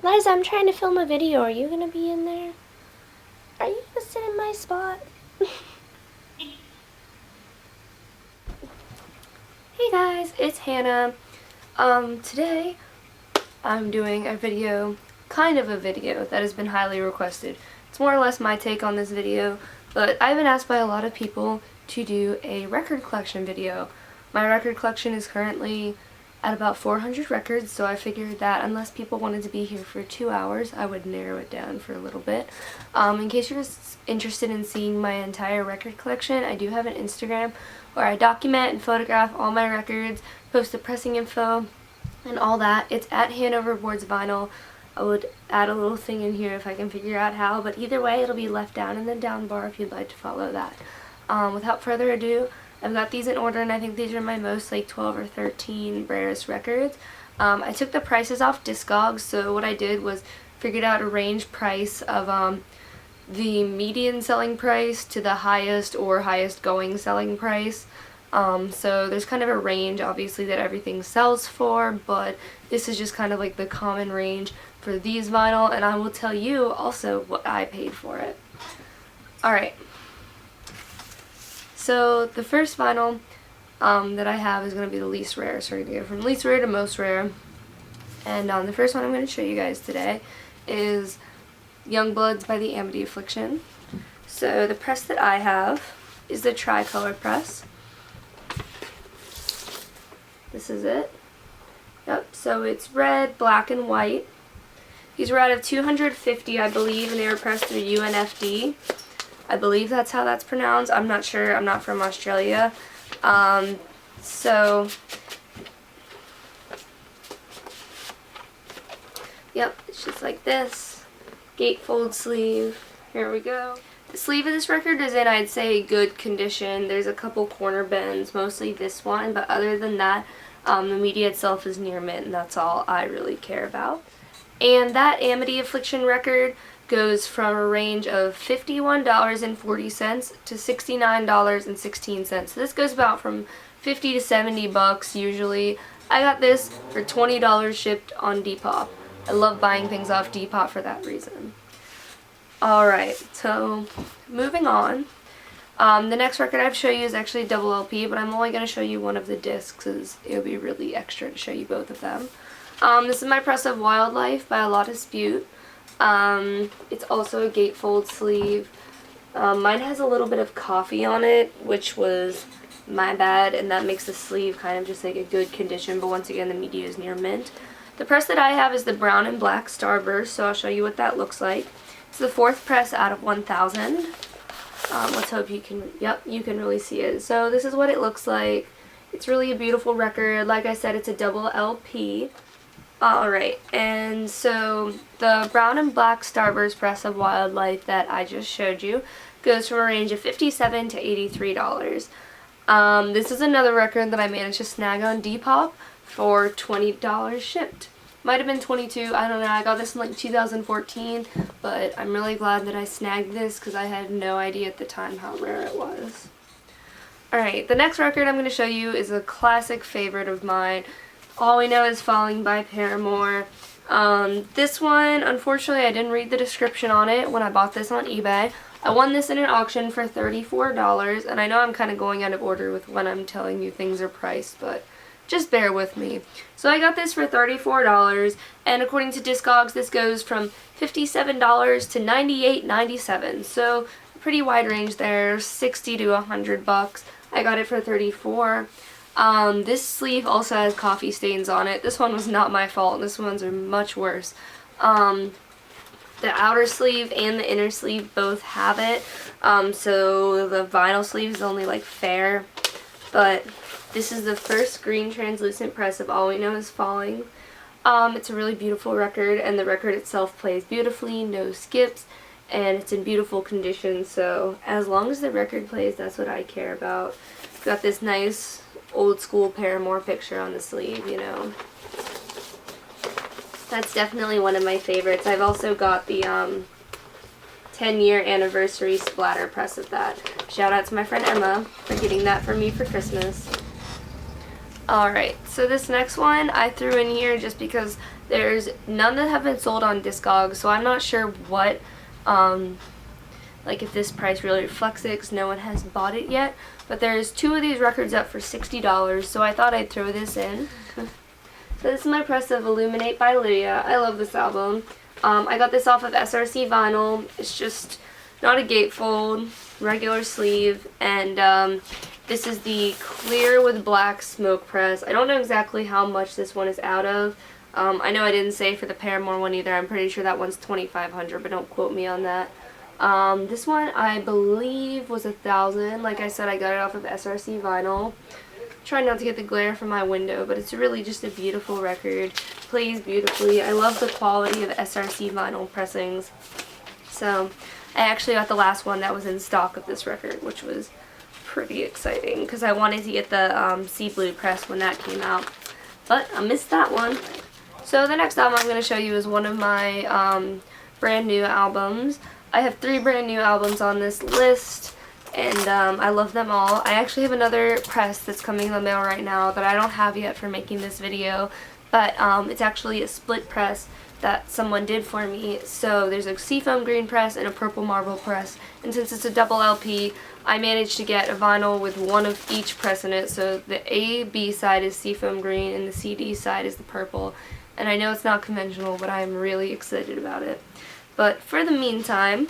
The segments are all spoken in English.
Liza, I'm trying to film a video. Are you gonna be in there? Are you gonna sit in my spot? Hey guys, it's Hannah. Today I'm doing a video, kind of a video, that has been highly requested. It's more or less my take on this video, but I've been asked by a lot of people to do a record collection video. My record collection is currently at about 400 records, so I figured that unless people wanted to be here for 2 hours, I would narrow it down for a little bit. In case you're interested in seeing my entire record collection, I do have an Instagram where I document and photograph all my records, post the pressing info, and all that. It's at Hanover Boards Vinyl. I would add a little thing in here if I can figure out how, but either way it'll be left down in the down bar if you'd like to follow that. Without further ado, I've got these in order, and I think these are my most, like, 12 or 13 rarest records. I took the prices off Discogs, so what I did was figured out a range price of the median selling price to the highest or highest going selling price. So there's kind of a range, obviously, that everything sells for, but this is just kind of like the common range for these vinyl, and I will tell you also what I paid for it. Alright. So the first vinyl that I have is going to be the least rare, so we're going to go from least rare to most rare. And the first one I'm going to show you guys today is Youngbloods by the Amity Affliction. So the press that I have is the tricolor press. This is it. Yep, so it's red, black, and white. These were out of 250, I believe, and they were pressed through UNFD. I believe that's how that's pronounced. I'm not sure. I'm not from Australia. Yep, it's just like this. Gatefold sleeve. Here we go. The sleeve of this record is in, I'd say, good condition. There's a couple corner bends, mostly this one, but other than that, the media itself is near mint, and that's all I really care about. And that Amity Affliction record goes from a range of $51.40 to $69.16. So this goes about from 50 to 70 bucks usually. I got this for $20 shipped on Depop. I love buying things off Depop for that reason. Alright, so moving on. The next record I have to show you is actually a double LP, but I'm only going to show you one of the discs because it would be really extra to show you both of them. This is my press of Wildlife by A La Dispute. It's also a gatefold sleeve. Mine has a little bit of coffee on it, which was my bad, and that makes the sleeve kind of just like a good condition, but once again the media is near mint. The press that I have is the brown and black Starburst, so I'll show you what that looks like. It's the 4th press out of 1000. Let's hope you can, yep, you can really see it. So this is what it looks like. It's really a beautiful record. Like I said, it's a double LP. Alright, and so the brown and black Starburst press of Wildlife that I just showed you goes from a range of $57 to $83. This is another record that I managed to snag on Depop for $20 shipped. Might have been $22, I don't know, I got this in like 2014, but I'm really glad that I snagged this because I had no idea at the time how rare it was. Alright, the next record I'm going to show you is a classic favorite of mine. All We Know Is Falling by Paramore. This one, unfortunately, I didn't read the description on it when I bought this on eBay. I won this in an auction for $34, and I know I'm kind of going out of order with when I'm telling you things are priced, but just bear with me. So I got this for $34, and according to Discogs, this goes from $57 to $98.97. So a pretty wide range there, 60 to 100 bucks. I got it for $34. This sleeve also has coffee stains on it. This one was not my fault. This ones are much worse. The outer sleeve and the inner sleeve both have it. So the vinyl sleeve is only like fair. But this is the first green translucent press of All We Know Is Falling. It's a really beautiful record, and the record itself plays beautifully, no skips, and it's in beautiful condition. So as long as the record plays, that's what I care about. Got this nice old school Paramore picture on the sleeve, you know. That's definitely one of my favorites. I've also got the 10-year anniversary splatter press of that. Shout out to my friend Emma for getting that for me for Christmas. Alright, so this next one I threw in here just because There's none that have been sold on Discogs, so I'm not sure what, like if this price really reflects it, because no one has bought it yet. But there's 2 of these records up for $60, so I thought I'd throw this in. So this is my press of Illuminate by Lydia. I love this album. I got this off of SRC vinyl. It's just not a gatefold, regular sleeve, and this is the clear with black smoke press. I don't know exactly how much this one is out of. I know I didn't say for the Paramore one either. I'm pretty sure that one's $2,500, but don't quote me on that. This one I believe was $1,000. Like I said, I got it off of SRC vinyl. Try not to get the glare from my window, but it's really just a beautiful record. Plays beautifully. I love the quality of SRC vinyl pressings. So I actually got the last one that was in stock of this record, which was pretty exciting because I wanted to get the Sea Blue press when that came out, but I missed that one. So the next album I'm going to show you is one of my brand new albums. I have 3 brand new albums on this list, and I love them all. I actually have another press that's coming in the mail right now that I don't have yet for making this video, but it's actually a split press that someone did for me. So there's a seafoam green press and a purple marble press, and since it's a double LP, I managed to get a vinyl with one of each press in it. So the A-B side is seafoam green and the CD side is the purple, and I know it's not conventional, but I'm really excited about it. But for the meantime,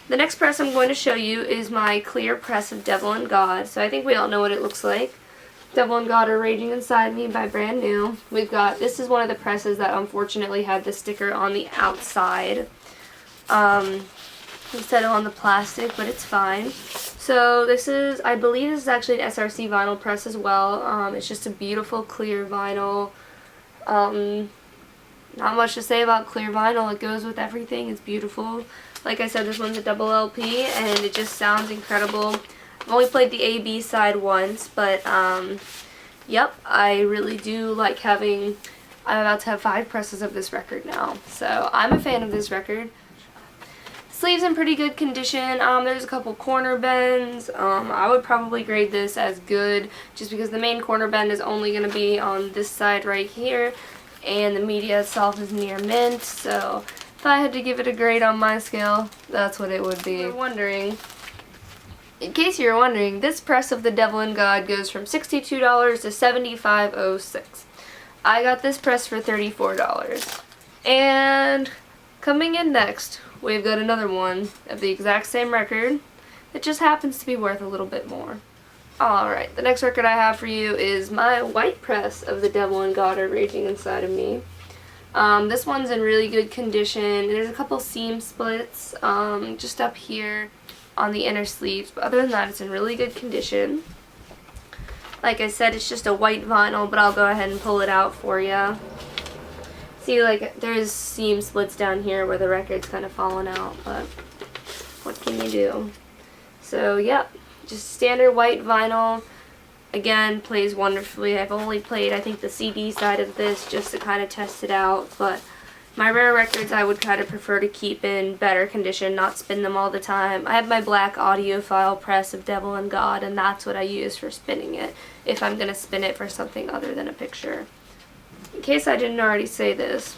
the next press I'm going to show you is my clear press of Devil and God. So I think we all know what it looks like. Devil and God Are Raging Inside Me by Brand New. We've got, this is one of the presses that unfortunately had the sticker on the outside instead of on the plastic, but it's fine. So this is, I believe this is actually an SRC vinyl press as well. It's just a beautiful clear vinyl. Not much to say about clear vinyl. It goes with everything. It's beautiful. Like I said, this one's a double LP, and it just sounds incredible. I've only played the A-B side once, but yep, I really do like having, I'm about to have 5 presses of this record now. So I'm a fan of this record. The sleeve's in pretty good condition. There's a couple corner bends. I would probably grade this as good, just because the main corner bend is only going to be on this side right here, and the media itself is near mint, so if I had to give it a grade on my scale, that's what it would be. In case you're wondering, this press of the Devil and God goes from $62 to $75.06. I got this press for $34. And coming in next, we've got another one of the exact same record that just happens to be worth a little bit more. Alright, the next record I have for you is my white press of the Devil and God Are Raging Inside of Me. This one's in really good condition. There's a couple seam splits just up here on the inner sleeves, but other than that, it's in really good condition. Like I said, it's just a white vinyl, but I'll go ahead and pull it out for you. See, like, there's seam splits down here where the record's kind of fallen out, but what can you do? So, yep, just standard white vinyl. Again, plays wonderfully. I've only played, I think, the CD side of this just to kind of test it out, but my rare records I would kind of prefer to keep in better condition, not spin them all the time. I have my black audiophile press of Devil and God, and that's what I use for spinning it, if I'm going to spin it for something other than a picture. In case I didn't already say this,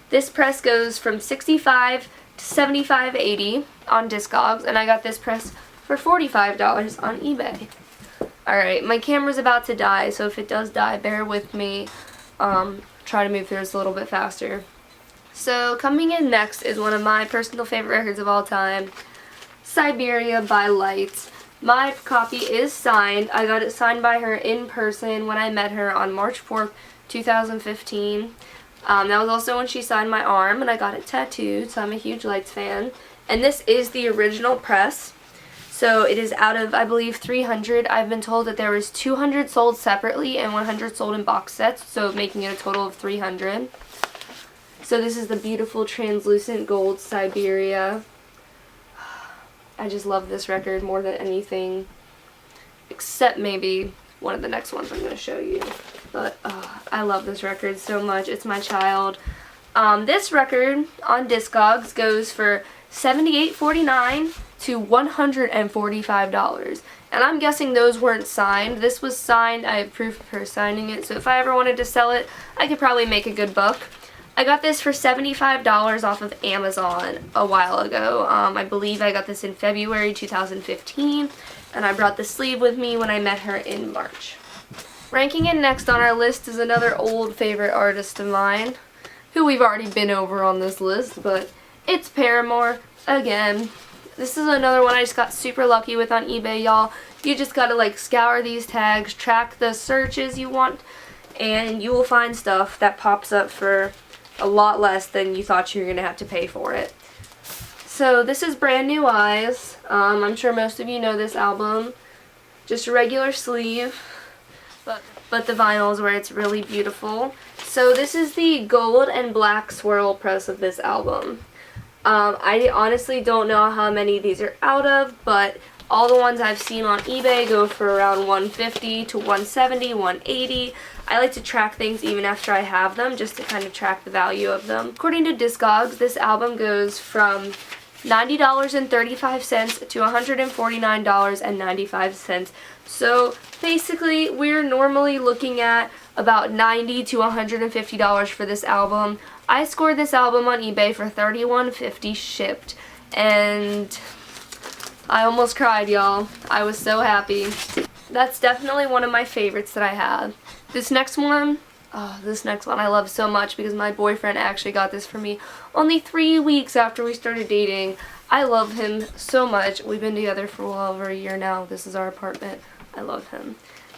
this press goes from $65 to $75.80 on Discogs, and I got this press for $45 on eBay. Alright, my camera's about to die, so if it does die, bear with me. Try to move through this a little bit faster. So coming in next is one of my personal favorite records of all time, Siberia by Lights. My copy is signed. I got it signed by her in person when I met her on March 4th, 2015. That was also when she signed my arm, and I got it tattooed, so I'm a huge Lights fan. And this is the original press. So it is out of, I believe, 300. I've been told that there was 200 sold separately and 100 sold in box sets, so making it a total of 300. So this is the beautiful translucent gold Siberia. I just love this record more than anything, except maybe one of the next ones I'm going to show you. But I love this record so much. It's my child. This record on Discogs goes for $78.49 to $145, and I'm guessing those weren't signed. This was signed. I have proof of her signing it, so if I ever wanted to sell it, I could probably make a good buck. I got this for $75 off of Amazon a while ago. I believe I got this in February 2015, and I brought the sleeve with me when I met her in March. Ranking in next on our list is another old favorite artist of mine, who we've already been over on this list, but it's Paramore again. This is another one I just got super lucky with on eBay, y'all. You just gotta like scour these tags, track the searches you want, and you will find stuff that pops up for a lot less than you thought you were gonna have to pay for it. So this is Brand New Eyes. I'm sure most of you know this album. Just a regular sleeve, but the vinyl is where it's really beautiful. So this is the gold and black swirl press of this album. I honestly don't know how many these are out of, but all the ones I've seen on eBay go for around $150 to $170, $180. I like to track things even after I have them, just to kind of track the value of them. According to Discogs, this album goes from $90.35 to $149.95. So basically, we're normally looking at about $90 to $150 for this album. I scored this album on eBay for $31.50 shipped, and I almost cried, y'all. I was so happy. That's definitely one of my favorites that I have. This next one I love so much because my boyfriend actually got this for me only 3 weeks after we started dating. I love him so much. We've been together for well over a year now. This is our apartment. I love him.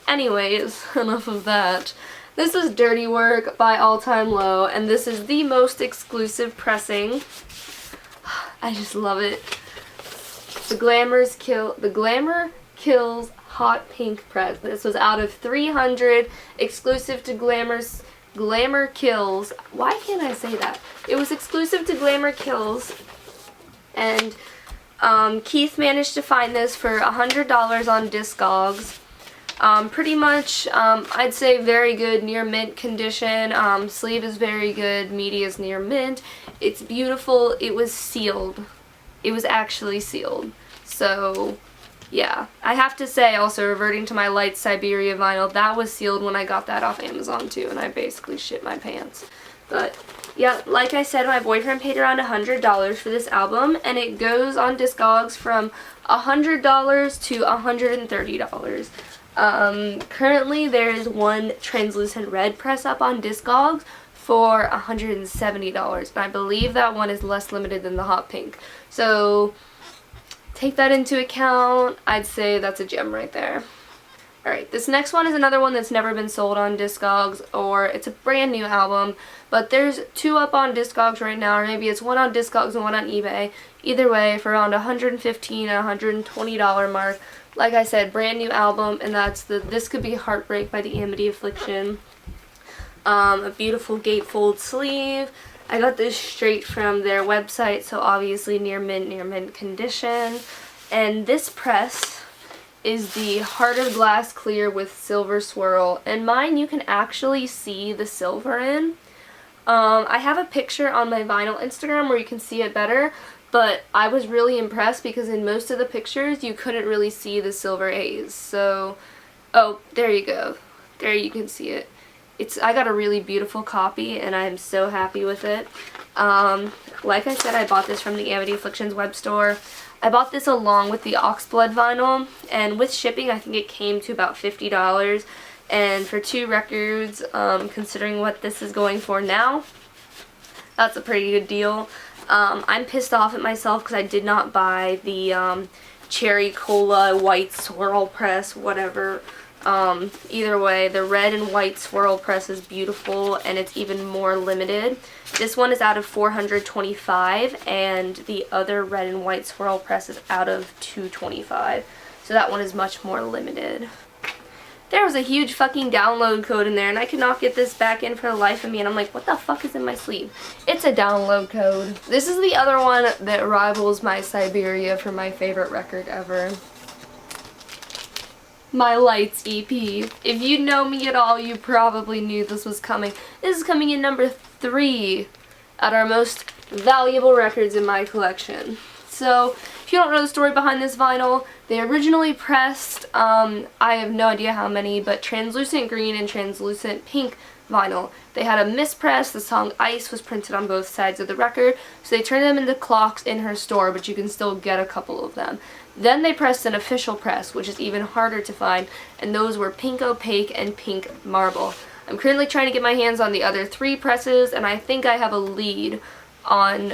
Anyways, enough of that. This is Dirty Work by Time Low, and this is the most exclusive pressing. I just love it. The Glamour Kills Hot Pink press. This was out of 300, exclusive to Glamour Kills. Why can't I say that? It was exclusive to Glamour Kills, and Keith managed to find this for $100 on Discogs. Pretty much, I'd say very good, near mint condition. Sleeve is very good, media is near mint. It's beautiful. It was sealed. It was actually sealed. So, yeah. I have to say, also, reverting to my Lights Siberia vinyl, that was sealed when I got that off Amazon too, and I basically shit my pants. But, yeah, like I said, my boyfriend paid around $100 for this album, and it goes on Discogs from $100 to $130. Currently there is one translucent red press up on Discogs for $170, and I believe that one is less limited than the hot pink. So take that into account. I'd say that's a gem right there. Alright, this next one is another one that's never been sold on Discogs, or it's a brand new album, but there's two up on Discogs right now, or maybe it's one on Discogs and one on eBay. Either way, for around $115 and $120 mark. Like I said, brand new album, and that's This Could Be Heartbreak by the Amity Affliction. A beautiful gatefold sleeve. I got this straight from their website, so obviously near mint condition. And this press is the Harder Glass Clear with silver swirl, and mine you can actually see the silver in. I have a picture on my vinyl Instagram where you can see it better, but I was really impressed because in most of the pictures you couldn't really see the silver haze. So, oh, there you go. There you can see it. I got a really beautiful copy, and I'm so happy with it. Like I said, I bought this from the Amity Afflictions web store. I bought this along with the Oxblood vinyl, and with shipping I think it came to about $50. And for 2 records, considering what this is going for now, that's a pretty good deal. I'm pissed off at myself because I did not buy the Cherry Cola white swirl press, whatever. Either way, the red and white swirl press is beautiful, and it's even more limited. This one is out of 425, and the other red and white swirl press is out of 225. So that one is much more limited. There was a huge fucking download code in there, and I could not get this back in for the life of me, and I'm like, what the fuck is in my sleeve? It's a download code. This is the other one that rivals my Siberia for my favorite record ever. My Lights EP. If you know me at all, you probably knew this was coming. This is coming in number 3 at our most valuable records in my collection. So, if you don't know the story behind this vinyl, they originally pressed, I have no idea how many, but translucent green and translucent pink vinyl. They had a mispress. The song Ice was printed on both sides of the record, so they turned them into clocks in her store, but you can still get a couple of them. Then they pressed an official press, which is even harder to find, and those were Pink Opaque and Pink Marble. I'm currently trying to get my hands on the other 3 presses, and I think I have a lead on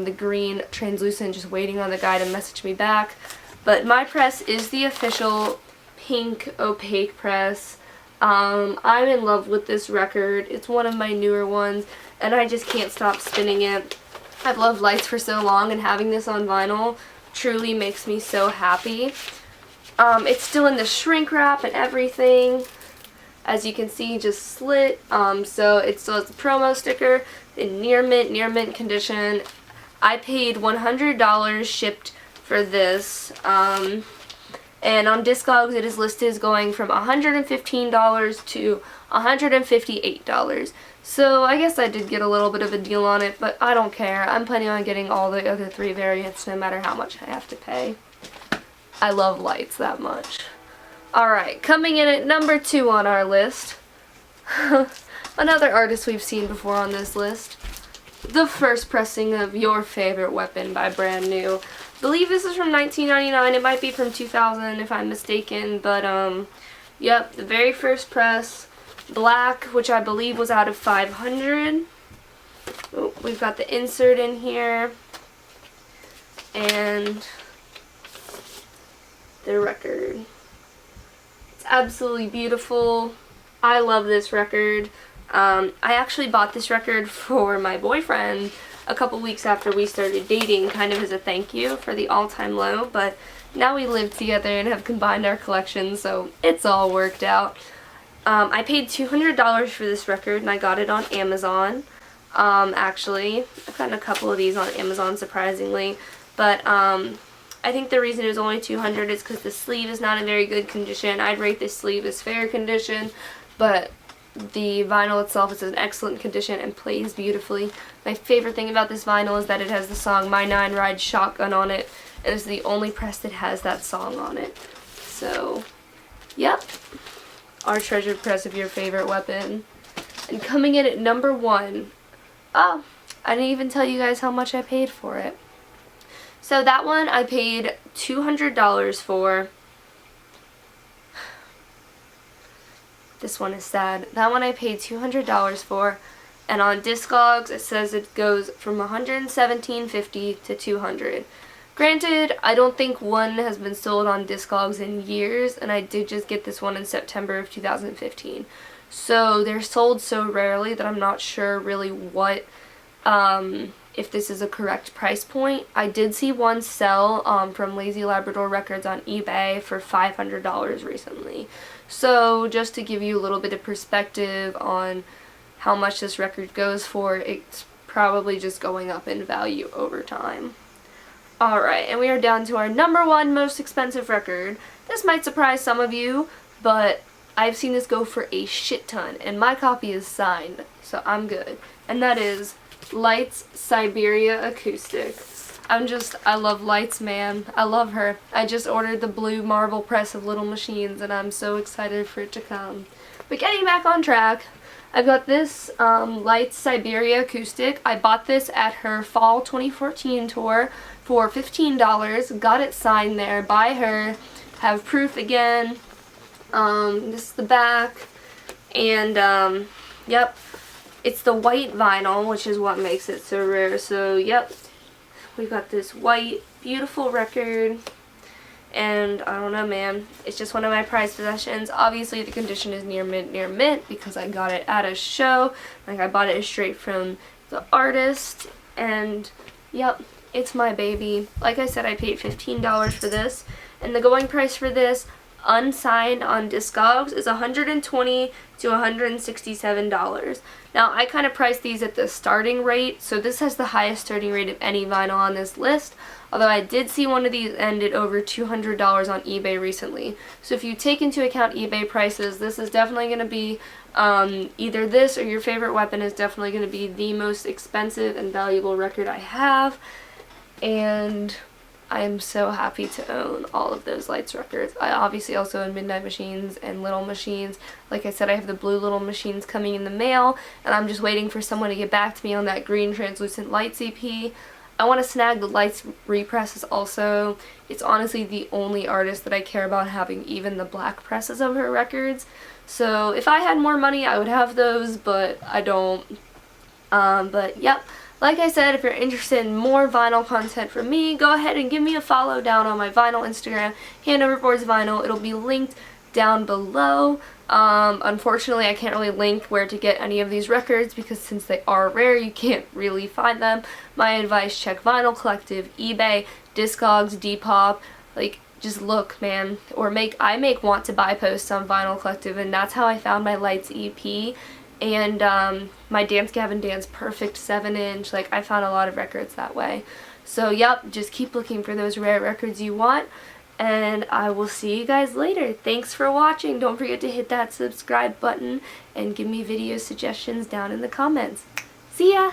the green translucent, just waiting on the guy to message me back. But my press is the official Pink Opaque press. I'm in love with this record. It's one of my newer ones, and I just can't stop spinning it. I've loved Lights for so long, and having this on vinyl truly makes me so happy. It's still in the shrink wrap and everything. As you can see, just slit. So it still has a promo sticker in near mint condition. I paid $100 shipped for this. And on Discogs it is listed as going from $115 to $158. So I guess I did get a little bit of a deal on it, but I don't care. I'm planning on getting all the other 3 variants no matter how much I have to pay. I love Lights that much. Alright, coming in at number 2 on our list. Another artist we've seen before on this list. The first pressing of Your Favorite Weapon by Brand New. I believe this is from 1999. It might be from 2000 if I'm mistaken, but yep, the very first press. Black, which I believe was out of 500. Oh, we've got the insert in here. And the record. It's absolutely beautiful. I love this record. I actually bought this record for my boyfriend a couple weeks after we started dating, kind of as a thank you for the All Time Low, but now we live together and have combined our collections, so it's all worked out. I paid $200 for this record, and I got it on Amazon. Actually, I've gotten a couple of these on Amazon, surprisingly, but I think the reason it was only $200 is because the sleeve is not in very good condition. I'd rate this sleeve as fair condition, but the vinyl itself is in excellent condition and plays beautifully. My favorite thing about this vinyl is that it has the song My 9 Ride Shotgun on it, and it's the only press that has that song on it. So, yep. Our treasured press of Your Favorite Weapon. And coming in at number 1. Oh, I didn't even tell you guys how much I paid for it. So that one I paid $200 for. This one is sad. That one I paid $200 for, and on Discogs it says it goes from $117.50 to $200. Granted, I don't think one has been sold on Discogs in years, and I did just get this one in September of 2015. So they're sold so rarely that I'm not sure really what, if this is a correct price point. I did see one sell from Lazy Labrador Records on eBay for $500 recently. So just to give you a little bit of perspective on how much this record goes for, it's probably just going up in value over time. Alright, and we are down to our number 1 most expensive record. This might surprise some of you, but I've seen this go for a shit ton, and my copy is signed, so I'm good. And that is Lights Siberia Acoustic. I love Lights, man. I love her. I just ordered the blue marble press of Little Machines, and I'm so excited for it to come. But getting back on track, I've got this Lights Siberia Acoustic. I bought this at her Fall 2014 tour for $15. Got it signed there by her. Have proof again. This is the back. And, yep. It's the white vinyl, which is what makes it so rare. So, yep. We've got this white, beautiful record, and I don't know, man, it's just one of my prized possessions. Obviously, the condition is near mint, because I got it at a show. Like, I bought it straight from the artist, and, yep, it's my baby. Like I said, I paid $15 for this, and the going price for this, unsigned on Discogs, is $120 to $167. Now, I kind of priced these at the starting rate, so this has the highest starting rate of any vinyl on this list, although I did see one of these end at over $200 on eBay recently. So if you take into account eBay prices, this is definitely going to be, either this or Your Favorite Weapon is definitely going to be the most expensive and valuable record I have. And I am so happy to own all of those Lights records. I obviously also own Midnight Machines and Little Machines. Like I said, I have the blue Little Machines coming in the mail, and I'm just waiting for someone to get back to me on that green Translucent Lights EP. I want to snag the Lights represses also. It's honestly the only artist that I care about having even the black presses of her records. So if I had more money, I would have those, but I don't. But yep. Like I said, if you're interested in more vinyl content from me, go ahead and give me a follow down on my vinyl Instagram, Handoverboards Vinyl. It'll be linked down below. Unfortunately, I can't really link where to get any of these records because since they are rare, you can't really find them. My advice, check Vinyl Collective, eBay, Discogs, Depop, like, just look, man. Or I make want to buy posts on Vinyl Collective, and that's how I found my Lights EP. And my Dance Gavin Dance Perfect 7-inch, like I found a lot of records that way. So yep, just keep looking for those rare records you want, and I will see you guys later. Thanks for watching. Don't forget to hit that subscribe button and give me video suggestions down in the comments. See ya!